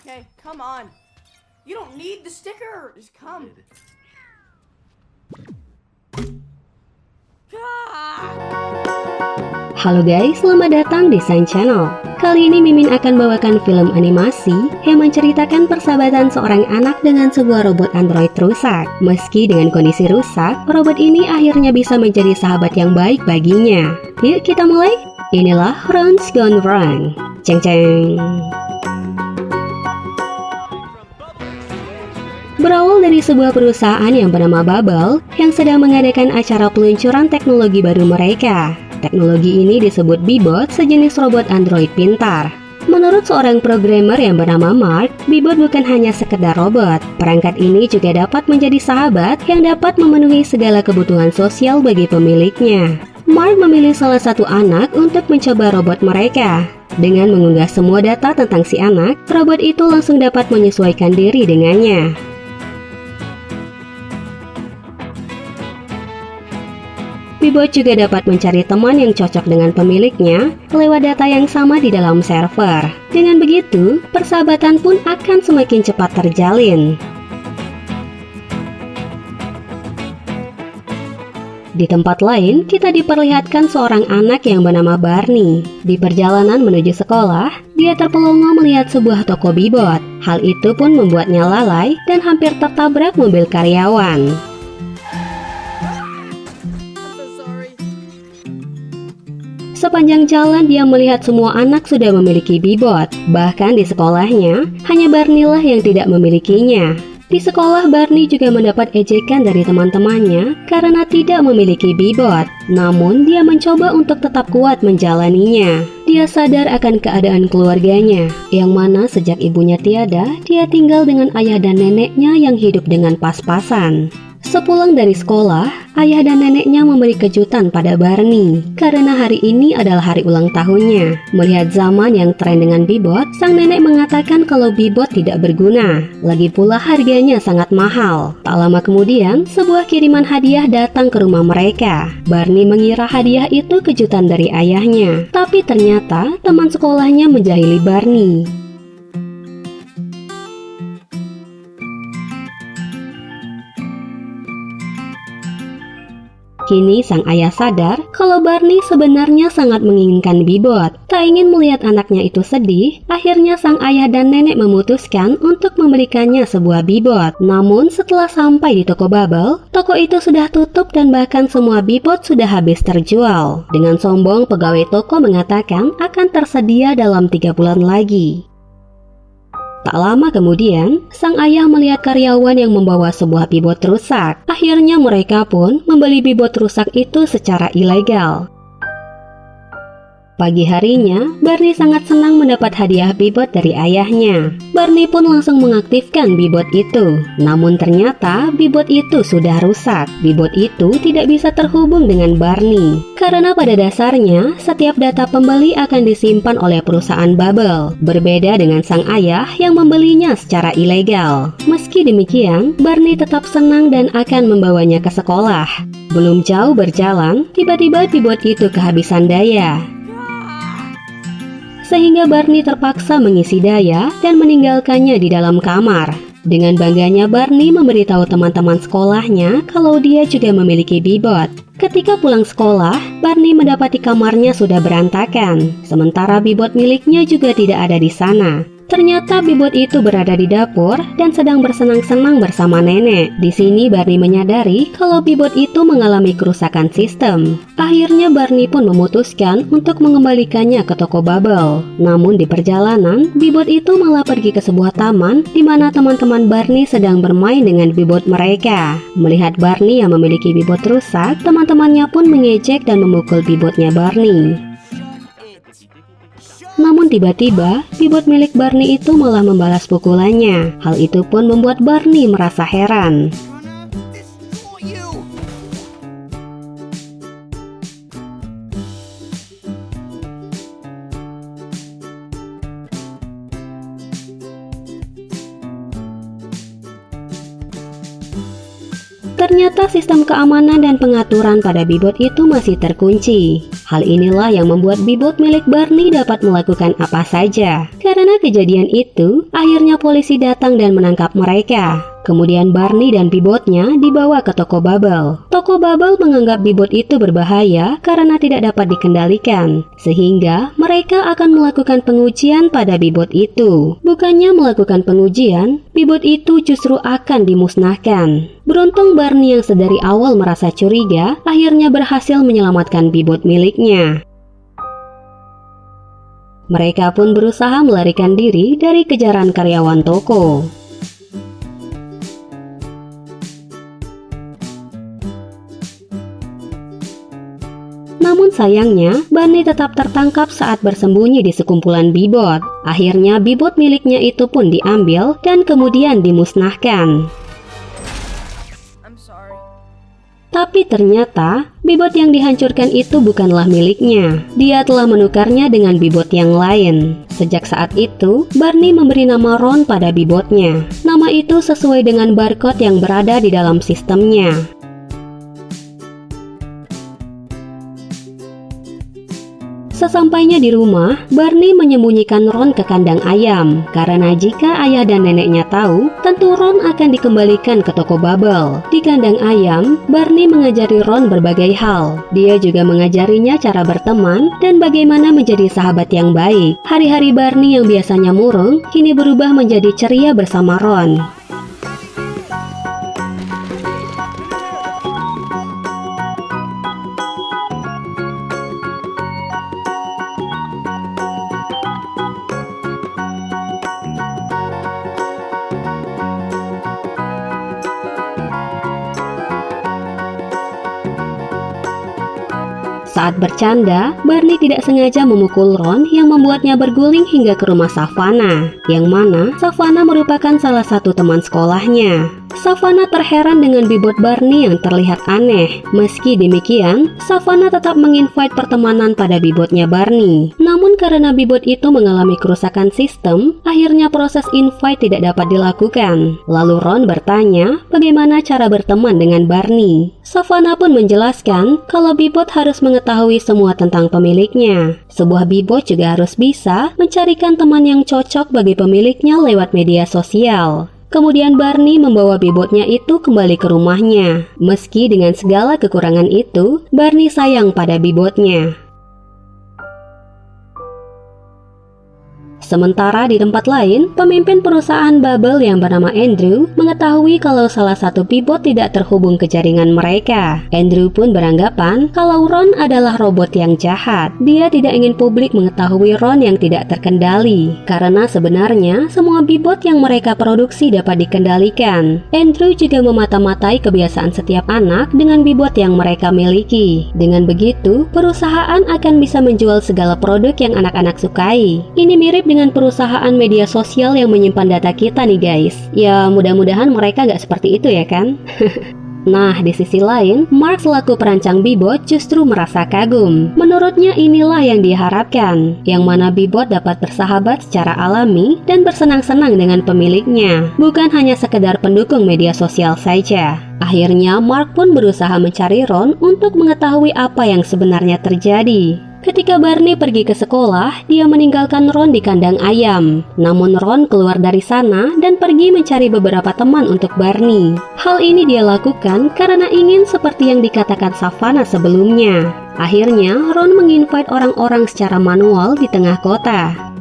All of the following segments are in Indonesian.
Okay, come on. You don't need the sticker. Just come. Halo guys, selamat datang di Sun Channel. Kali ini Mimin akan bawakan film animasi yang menceritakan persahabatan seorang anak dengan sebuah robot android rusak. Meski dengan kondisi rusak, robot ini akhirnya bisa menjadi sahabat yang baik baginya. Yuk kita mulai. Inilah Ron's Gone Wrong. Ceng ceng. Berawal dari sebuah perusahaan yang bernama Bubble yang sedang mengadakan acara peluncuran teknologi baru mereka. Teknologi ini disebut Bee-Bot, sejenis robot android pintar. Menurut seorang programmer yang bernama Mark, Bee-Bot bukan hanya sekedar robot. Perangkat ini juga dapat menjadi sahabat yang dapat memenuhi segala kebutuhan sosial bagi pemiliknya. Mark memilih salah satu anak untuk mencoba robot mereka. Dengan mengunggah semua data tentang si anak, robot itu langsung dapat menyesuaikan diri dengannya. Bee-Bot juga dapat mencari teman yang cocok dengan pemiliknya lewat data yang sama di dalam server. Dengan begitu, persahabatan pun akan semakin cepat terjalin. Di tempat lain, kita diperlihatkan seorang anak yang bernama Barney. Di perjalanan menuju sekolah, dia terpelongo melihat sebuah toko Bee-Bot. Hal itu pun membuatnya lalai dan hampir tertabrak mobil karyawan. Sepanjang jalan dia melihat semua anak sudah memiliki Bee-Bot. Bahkan di sekolahnya, hanya Barney lah yang tidak memilikinya. Di sekolah, Barney juga mendapat ejekan dari teman-temannya karena tidak memiliki Bee-Bot. Namun, dia mencoba untuk tetap kuat menjalaninya. Dia sadar akan keadaan keluarganya, yang mana sejak ibunya tiada, dia tinggal dengan ayah dan neneknya yang hidup dengan pas-pasan. Sepulang dari sekolah, ayah dan neneknya memberi kejutan pada Barney karena hari ini adalah hari ulang tahunnya. Melihat zaman yang tren dengan Bee-Bot, sang nenek mengatakan kalau Bee-Bot tidak berguna. Lagi pula harganya sangat mahal. Tak lama kemudian, sebuah kiriman hadiah datang ke rumah mereka. Barney mengira hadiah itu kejutan dari ayahnya, tapi ternyata teman sekolahnya menjahili Barney. Kini sang ayah sadar kalau Barney sebenarnya sangat menginginkan Bee-Bot. Tak ingin melihat anaknya itu sedih, akhirnya sang ayah dan nenek memutuskan untuk memberikannya sebuah Bee-Bot. Namun setelah sampai di toko Bubble, toko itu sudah tutup dan bahkan semua Bee-Bot sudah habis terjual. Dengan sombong, pegawai toko mengatakan akan tersedia dalam 3 bulan lagi. Tak lama kemudian, sang ayah melihat karyawan yang membawa sebuah Bee-Bot rusak. Akhirnya mereka pun membeli Bee-Bot rusak itu secara ilegal. Pagi harinya, Barney sangat senang mendapat hadiah Bee-Bot dari ayahnya. Barney pun langsung mengaktifkan Bee-Bot itu. Namun ternyata Bee-Bot itu sudah rusak. Bee-Bot itu tidak bisa terhubung dengan Barney. Karena pada dasarnya, setiap data pembeli akan disimpan oleh perusahaan Bubble. Berbeda dengan sang ayah yang membelinya secara ilegal. Meski demikian, Barney tetap senang dan akan membawanya ke sekolah. Belum jauh berjalan, tiba-tiba Bee-Bot itu kehabisan daya. Sehingga Barney terpaksa mengisi daya dan meninggalkannya di dalam kamar. Dengan bangganya Barney memberitahu teman-teman sekolahnya kalau dia juga memiliki Bee-Bot. Ketika pulang sekolah, Barney mendapati kamarnya sudah berantakan, sementara Bee-Bot miliknya juga tidak ada di sana. Ternyata Bee-Bot itu berada di dapur dan sedang bersenang-senang bersama nenek. Di sini Barney menyadari kalau Bee-Bot itu mengalami kerusakan sistem. Akhirnya Barney pun memutuskan untuk mengembalikannya ke toko Bubble. Namun di perjalanan, Bee-Bot itu malah pergi ke sebuah taman di mana teman-teman Barney sedang bermain dengan Bee-Bot mereka. Melihat Barney yang memiliki Bee-Bot rusak, teman-temannya pun mengejek dan memukul Bee-Botnya Barney. Namun tiba-tiba, Bee-Bot milik Barney itu malah membalas pukulannya. Hal itu pun membuat Barney merasa heran. Ternyata sistem keamanan dan pengaturan pada Bee-Bot itu masih terkunci. Hal inilah yang membuat bibot milik Barney dapat melakukan apa saja. Karena kejadian itu, akhirnya polisi datang dan menangkap mereka. Kemudian Barney dan bibotnya dibawa ke toko Bubble. Toko Bubble menganggap bibot itu berbahaya karena tidak dapat dikendalikan, sehingga mereka akan melakukan pengujian pada bibot itu. Bukannya melakukan pengujian, bibot itu justru akan dimusnahkan. Beruntung Barney yang sedari awal merasa curiga, akhirnya berhasil menyelamatkan bibot miliknya. Mereka pun berusaha melarikan diri dari kejaran karyawan toko. Namun sayangnya, Barney tetap tertangkap saat bersembunyi di sekumpulan bibot. Akhirnya bibot miliknya itu pun diambil dan kemudian dimusnahkan. I'm sorry. Tapi ternyata, bibot yang dihancurkan itu bukanlah miliknya. Dia telah menukarnya dengan bibot yang lain. Sejak saat itu, Barney memberi nama Ron pada bibotnya. Nama itu sesuai dengan barcode yang berada di dalam sistemnya. Sesampainya di rumah, Barney menyembunyikan Ron ke kandang ayam. Karena jika ayah dan neneknya tahu, tentu Ron akan dikembalikan ke toko Bubble. Di kandang ayam, Barney mengajari Ron berbagai hal. Dia juga mengajarinya cara berteman dan bagaimana menjadi sahabat yang baik. Hari-hari Barney yang biasanya murung, kini berubah menjadi ceria bersama Ron. Saat bercanda, Barney tidak sengaja memukul Ron yang membuatnya berguling hingga ke rumah Savannah, yang mana Savannah merupakan salah satu teman sekolahnya. Savannah terheran dengan bibot Barney yang terlihat aneh. Meski demikian, Savannah tetap menginvite pertemanan pada bibotnya Barney. Namun karena bibot itu mengalami kerusakan sistem, akhirnya proses invite tidak dapat dilakukan. Lalu Ron bertanya bagaimana cara berteman dengan Barney. Savannah pun menjelaskan kalau bibot harus mengetahui semua tentang pemiliknya. Sebuah bibot juga harus bisa mencarikan teman yang cocok bagi pemiliknya lewat media sosial. Kemudian Barney membawa bibotnya itu kembali ke rumahnya. Meski dengan segala kekurangan itu, Barney sayang pada bibotnya. Sementara di tempat lain, pemimpin perusahaan Bubble yang bernama Andrew mengetahui kalau salah satu bibot tidak terhubung ke jaringan mereka. Andrew pun beranggapan kalau Ron adalah robot yang jahat. Dia tidak ingin publik mengetahui Ron yang tidak terkendali, karena sebenarnya semua bibot yang mereka produksi dapat dikendalikan. Andrew juga memata-matai kebiasaan setiap anak dengan bibot yang mereka miliki. Dengan begitu, perusahaan akan bisa menjual segala produk yang anak-anak sukai. Ini mirip dengan perusahaan media sosial yang menyimpan data kita nih guys. Ya mudah-mudahan mereka nggak seperti itu ya kan? Nah, di sisi lain, Mark selaku perancang bibot justru merasa kagum. Menurutnya inilah yang diharapkan, yang mana bibot dapat bersahabat secara alami dan bersenang-senang dengan pemiliknya, bukan hanya sekedar pendukung media sosial saja. Akhirnya, Mark pun berusaha mencari Ron untuk mengetahui apa yang sebenarnya terjadi. Ketika Barney pergi ke sekolah, dia meninggalkan Ron di kandang ayam. Namun Ron keluar dari sana dan pergi mencari beberapa teman untuk Barney. Hal ini dia lakukan karena ingin seperti yang dikatakan Savannah sebelumnya. Akhirnya Ron menginvite orang-orang secara manual di tengah kota.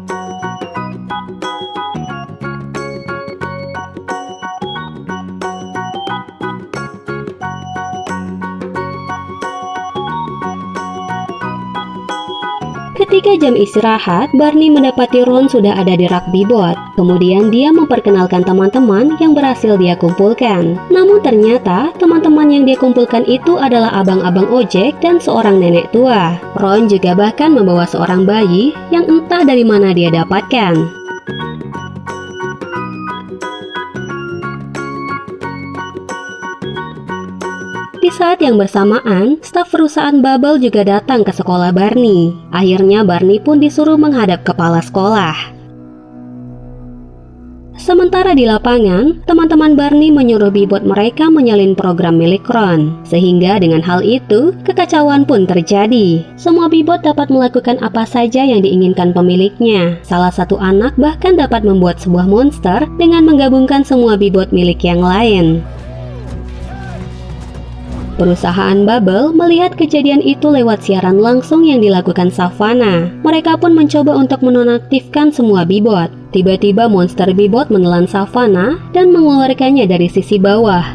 Ketika jam istirahat, Barney mendapati Ron sudah ada di rak bibot. Kemudian dia memperkenalkan teman-teman yang berhasil dia kumpulkan. Namun ternyata teman-teman yang dia kumpulkan itu adalah abang-abang ojek dan seorang nenek tua. Ron juga bahkan membawa seorang bayi yang entah dari mana dia dapatkan. Di saat yang bersamaan, staf perusahaan Bubble juga datang ke sekolah Barney. Akhirnya Barney pun disuruh menghadap kepala sekolah. Sementara di lapangan, teman-teman Barney menyuruh Bebot mereka menyalin program milik Ron. Sehingga dengan hal itu, kekacauan pun terjadi. Semua Bebot dapat melakukan apa saja yang diinginkan pemiliknya. Salah satu anak bahkan dapat membuat sebuah monster dengan menggabungkan semua Bebot milik yang lain. Perusahaan Bubble melihat kejadian itu lewat siaran langsung yang dilakukan Savannah. Mereka pun mencoba untuk menonaktifkan semua Bebot. Tiba-tiba monster Bebot menelan Savannah dan mengeluarkannya dari sisi bawah.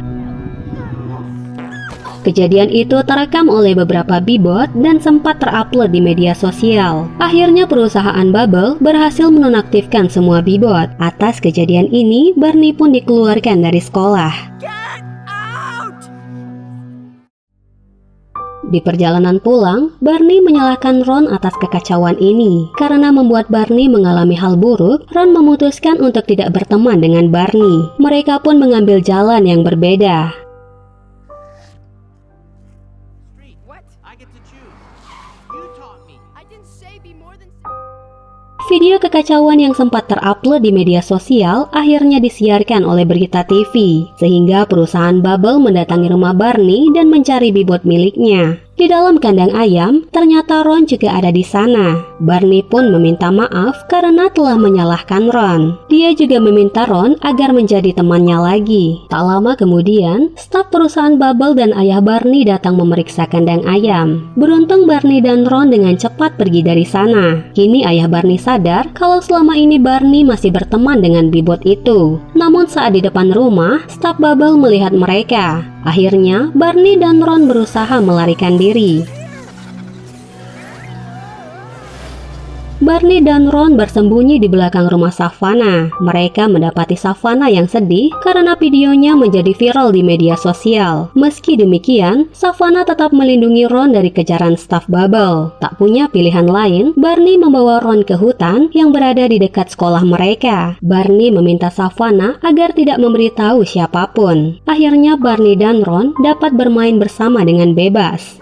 Kejadian itu terekam oleh beberapa Bebot dan sempat terupload di media sosial. Akhirnya perusahaan Bubble berhasil menonaktifkan semua Bebot. Atas kejadian ini, Barney pun dikeluarkan dari sekolah. Di perjalanan pulang, Barney menyalahkan Ron atas kekacauan ini. Karena membuat Barney mengalami hal buruk, Ron memutuskan untuk tidak berteman dengan Barney. Mereka pun mengambil jalan yang berbeda. Video kekacauan yang sempat terupload di media sosial akhirnya disiarkan oleh Berita TV, sehingga perusahaan Bubble mendatangi rumah Barney dan mencari Bebot miliknya. Di dalam kandang ayam, ternyata Ron juga ada di sana. Barney pun meminta maaf karena telah menyalahkan Ron. Dia juga meminta Ron agar menjadi temannya lagi. Tak lama kemudian, staf perusahaan Bubble dan ayah Barney datang memeriksa kandang ayam. Beruntung Barney dan Ron dengan cepat pergi dari sana. Kini ayah Barney sadar kalau selama ini Barney masih berteman dengan Bebot itu. Namun saat di depan rumah, staf Bubble melihat mereka. Akhirnya, Barney dan Ron berusaha melarikan diri. Barney dan Ron bersembunyi di belakang rumah Savannah. Mereka mendapati Savannah yang sedih karena videonya menjadi viral di media sosial. Meski demikian, Savannah tetap melindungi Ron dari kejaran staf Bubble. Tak punya pilihan lain, Barney membawa Ron ke hutan yang berada di dekat sekolah mereka. Barney meminta Savannah agar tidak memberitahu siapapun. Akhirnya Barney dan Ron dapat bermain bersama dengan bebas.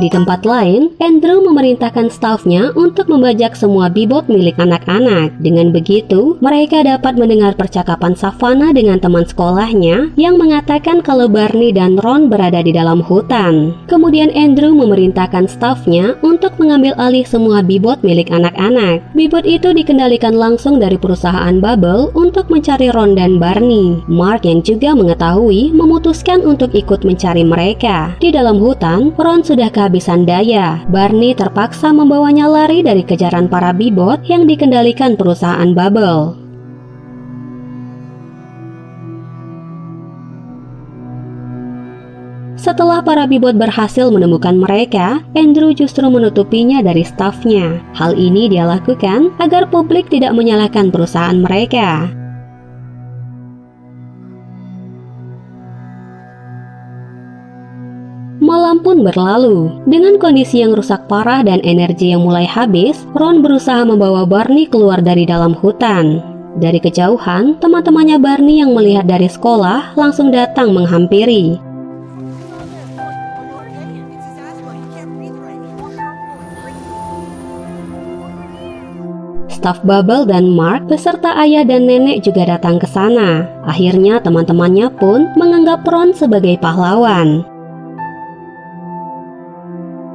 Di tempat lain, Andrew memerintahkan stafnya untuk membajak semua Bebot milik anak-anak. Dengan begitu, mereka dapat mendengar percakapan Savannah dengan teman sekolahnya yang mengatakan kalau Barney dan Ron berada di dalam hutan. Kemudian Andrew memerintahkan stafnya untuk mengambil alih semua Bebot milik anak-anak. Bebot itu dikendalikan langsung dari perusahaan Bubble untuk mencari Ron dan Barney. Mark yang juga mengetahui memutuskan untuk ikut mencari mereka. Di dalam hutan, Ron sudah kehabisan daya. Barney terpaksa membawanya lari dari kejaran para Bebot yang dikendalikan perusahaan Bubble. Setelah para Bebot berhasil menemukan mereka, Andrew justru menutupinya dari stafnya. Hal ini dia lakukan agar publik tidak menyalahkan perusahaan mereka. Malam pun berlalu. Dengan kondisi yang rusak parah dan energi yang mulai habis, Ron berusaha membawa Barney keluar dari dalam hutan. Dari kejauhan, teman-temannya Barney yang melihat dari sekolah langsung datang menghampiri. Staf Bubble dan Mark beserta ayah dan nenek juga datang ke sana. Akhirnya teman-temannya pun menganggap Ron sebagai pahlawan.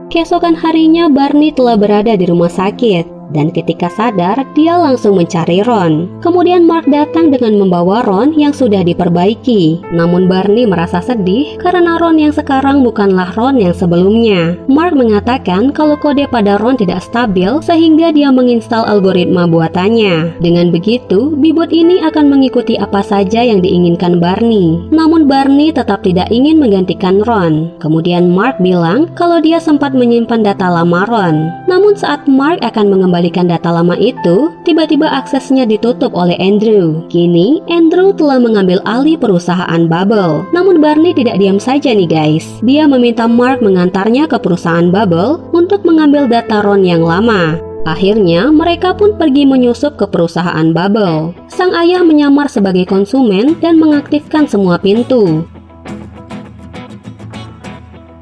Keesokan harinya Barney telah berada di rumah sakit. Dan ketika sadar, dia langsung mencari Ron. Kemudian Mark datang dengan membawa Ron yang sudah diperbaiki. Namun Barney merasa sedih karena Ron yang sekarang bukanlah Ron yang sebelumnya. Mark mengatakan kalau kode pada Ron tidak stabil sehingga dia menginstal algoritma buatannya. Dengan begitu, Bebot ini akan mengikuti apa saja yang diinginkan Barney. Namun Barney tetap tidak ingin menggantikan Ron. Kemudian Mark bilang kalau dia sempat menyimpan data lama Ron. Namun saat Mark akan mengembalikan data lama itu, tiba-tiba aksesnya ditutup oleh Andrew. Kini, Andrew telah mengambil alih perusahaan Bubble. Namun Barney tidak diam saja nih guys. Dia meminta Mark mengantarnya ke perusahaan Bubble untuk mengambil data Ron yang lama. Akhirnya, mereka pun pergi menyusup ke perusahaan Bubble. Sang ayah menyamar sebagai konsumen dan mengaktifkan semua pintu.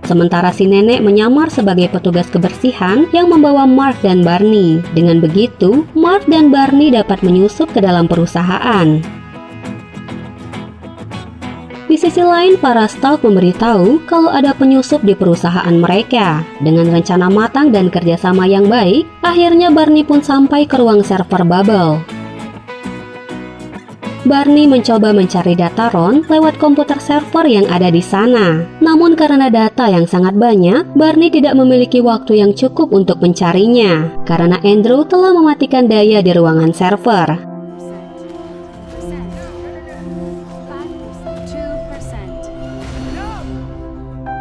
Sementara si nenek menyamar sebagai petugas kebersihan yang membawa Mark dan Barney. Dengan begitu, Mark dan Barney dapat menyusup ke dalam perusahaan. Di sisi lain, para Stark memberitahu kalau ada penyusup di perusahaan mereka. Dengan rencana matang dan kerjasama yang baik, akhirnya Barney pun sampai ke ruang server bubble. Barney mencoba mencari data Ron lewat komputer server yang ada di sana. Namun karena data yang sangat banyak, Barney tidak memiliki waktu yang cukup untuk mencarinya, karena Andrew telah mematikan daya di ruangan server.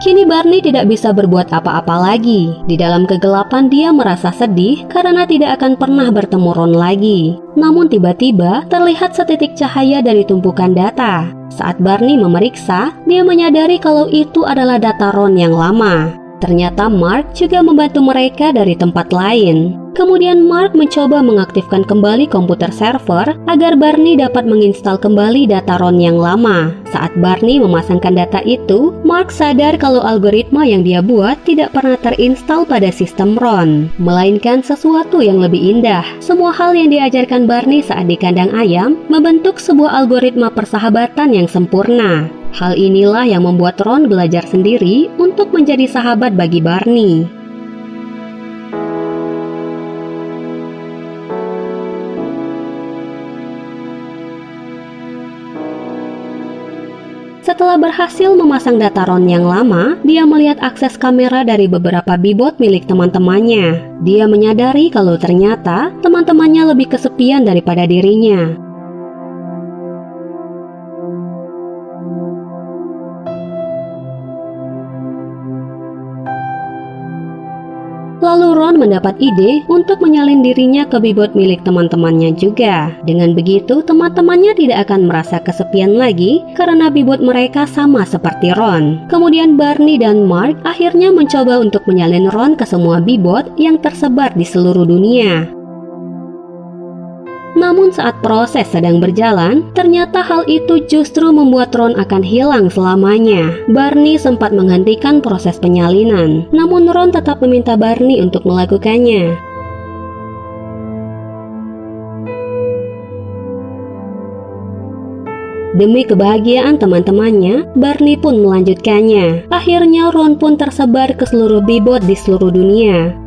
Kini Barney tidak bisa berbuat apa-apa lagi. Di dalam kegelapan dia merasa sedih karena tidak akan pernah bertemu Ron lagi. Namun tiba-tiba terlihat setitik cahaya dari tumpukan data. Saat Barney memeriksa, dia menyadari kalau itu adalah data Ron yang lama. Ternyata Mark juga membantu mereka dari tempat lain. Kemudian Mark mencoba mengaktifkan kembali komputer server agar Barney dapat menginstal kembali data Ron yang lama. Saat Barney memasangkan data itu, Mark sadar kalau algoritma yang dia buat tidak pernah terinstal pada sistem Ron, melainkan sesuatu yang lebih indah. Semua hal yang diajarkan Barney saat di kandang ayam membentuk sebuah algoritma persahabatan yang sempurna. Hal inilah yang membuat Ron belajar sendiri untuk menjadi sahabat bagi Barney. Setelah berhasil memasang data Ron yang lama, dia melihat akses kamera dari beberapa bibot milik teman-temannya. Dia menyadari kalau ternyata teman-temannya lebih kesepian daripada dirinya. Lalu Ron mendapat ide untuk menyalin dirinya ke bibot milik teman-temannya juga. Dengan begitu, teman-temannya tidak akan merasa kesepian lagi karena bibot mereka sama seperti Ron. Kemudian Barney dan Mark akhirnya mencoba untuk menyalin Ron ke semua bibot yang tersebar di seluruh dunia. Namun saat proses sedang berjalan, ternyata hal itu justru membuat Ron akan hilang selamanya. Barney sempat menghentikan proses penyalinan, namun Ron tetap meminta Barney untuk melakukannya. Demi kebahagiaan teman-temannya, Barney pun melanjutkannya. Akhirnya Ron pun tersebar ke seluruh bibot di seluruh dunia.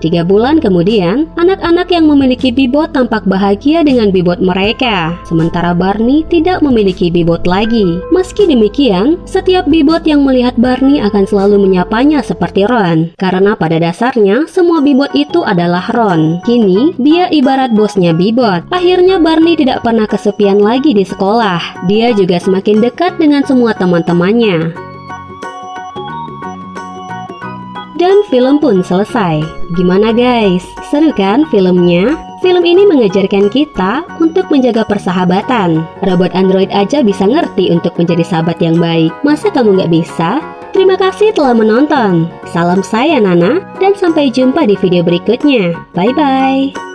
Tiga bulan kemudian, anak-anak yang memiliki bibot tampak bahagia dengan bibot mereka, sementara Barney tidak memiliki bibot lagi. Meski demikian, setiap bibot yang melihat Barney akan selalu menyapanya seperti Ron, karena pada dasarnya semua bibot itu adalah Ron. Kini, dia ibarat bosnya bibot. Akhirnya Barney tidak pernah kesepian lagi di sekolah. Dia juga semakin dekat dengan semua teman-temannya. Dan film pun selesai. Gimana guys? Seru kan filmnya? Film ini mengajarkan kita untuk menjaga persahabatan. Robot Android aja bisa ngerti untuk menjadi sahabat yang baik. Masa kamu nggak bisa? Terima kasih telah menonton. Salam saya Nana, dan sampai jumpa di video berikutnya. Bye-bye.